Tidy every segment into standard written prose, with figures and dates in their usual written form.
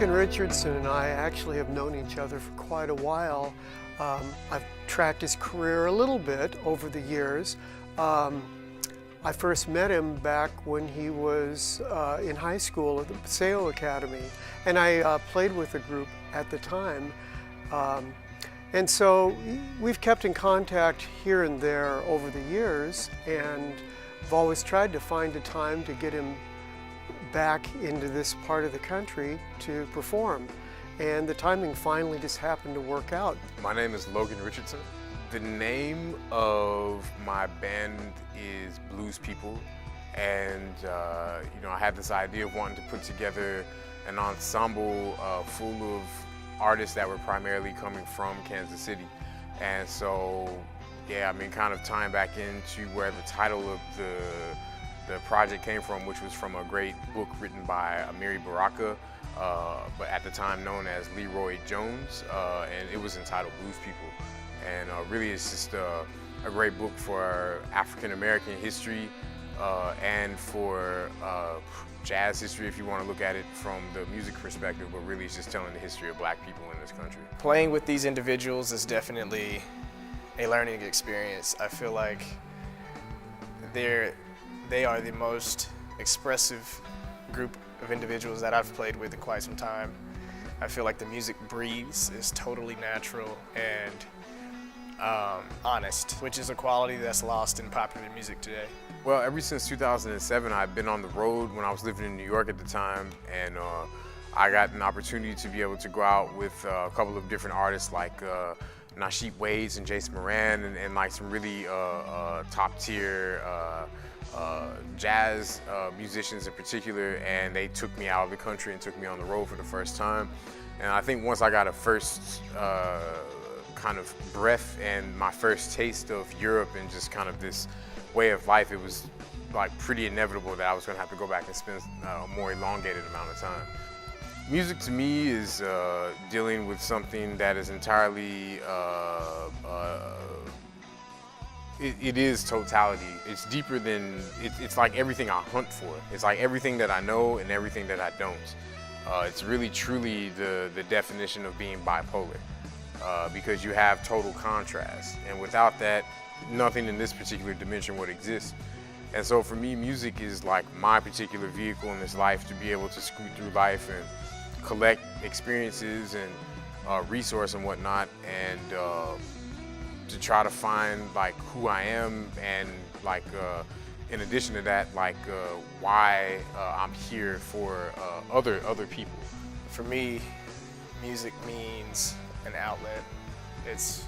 Logan Richardson and I actually have known each other for quite a while. I've tracked his career a little bit over the years. I first met him back when he was in high school at the Paseo Academy, and I played with the group at the time. And so we've kept in contact here and there over the years, and I've always tried to find a time to get him back into this part of the country to perform. And the timing finally just happened to work out. My name is Logan Richardson. The name of my band is Blues People, and I had this idea of wanting to put together an ensemble full of artists that were primarily coming from Kansas City. And so, yeah, I mean, kind of tying back into where the title of the project came from, which was from a great book written by Amiri Baraka, but at the time known as Leroy Jones, and it was entitled Blues People. And really it's just a great book for African American history and for jazz history, if you want to look at it from the music perspective, but really it's just telling the history of black people in this country. Playing with these individuals is definitely a learning experience. I feel like they are the most expressive group of individuals that I've played with in quite some time. I feel like the music breathes, is totally natural and honest, which is a quality that's lost in popular music today. Well, ever since 2007, I've been on the road when I was living in New York at the time, and I got an opportunity to be able to go out with a couple of different artists like Nasheed Waits and Jason Moran, and like some really top tier jazz musicians in particular, and they took me out of the country and took me on the road for the first time. And I think once I got a first kind of breath and my first taste of Europe and just kind of this way of life, it was like pretty inevitable that I was gonna have to go back and spend a more elongated amount of time. Music to me is dealing with something that is entirely, it is totality. It's deeper than, it's like everything I hunt for. It's like everything that I know and everything that I don't. It's really truly the definition of being bipolar. Because you have total contrast, and without that, nothing in this particular dimension would exist. And so for me, music is like my particular vehicle in this life to be able to scoot through life and collect experiences and resource and whatnot, and to try to find like who I am, and like in addition to that, like why I'm here for other people. For me, music means an outlet. It's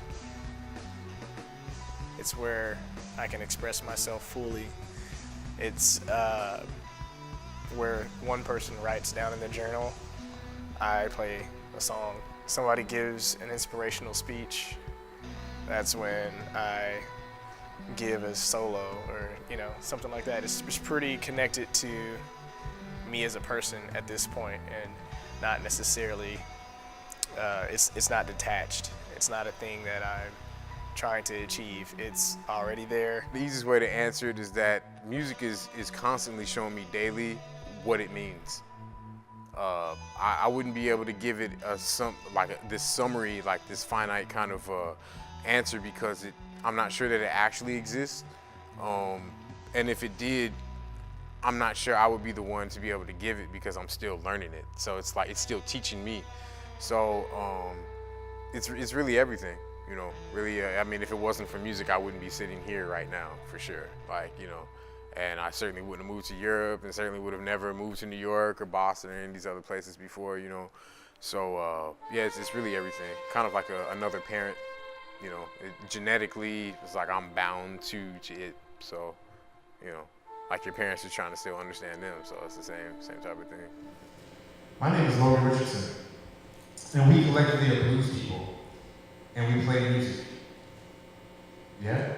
where I can express myself fully. It's where one person writes down in the journal, I play a song. Somebody gives an inspirational speech, that's when I give a solo, or something like that. It's pretty connected to me as a person at this point, and not necessarily it's not detached. It's not a thing that I'm trying to achieve. It's already there. The easiest way to answer it is that music is constantly showing me daily what it means. I wouldn't be able to give it this summary, like this finite kind of answer, because I'm not sure that it actually exists. And if it did, I'm not sure I would be the one to be able to give it, because I'm still learning it. So it's like it's still teaching me. So it's really everything, really. I mean, if it wasn't for music, I wouldn't be sitting here right now, for sure. And I certainly wouldn't have moved to Europe, and certainly would have never moved to New York or Boston or any of these other places before, So yeah, it's really everything. Kind of like another parent, genetically, it's like I'm bound to it. So, like your parents are trying to still understand them. So it's the same type of thing. My name is Logan Richardson, and we collectively are Blues People, and we play music. Yeah?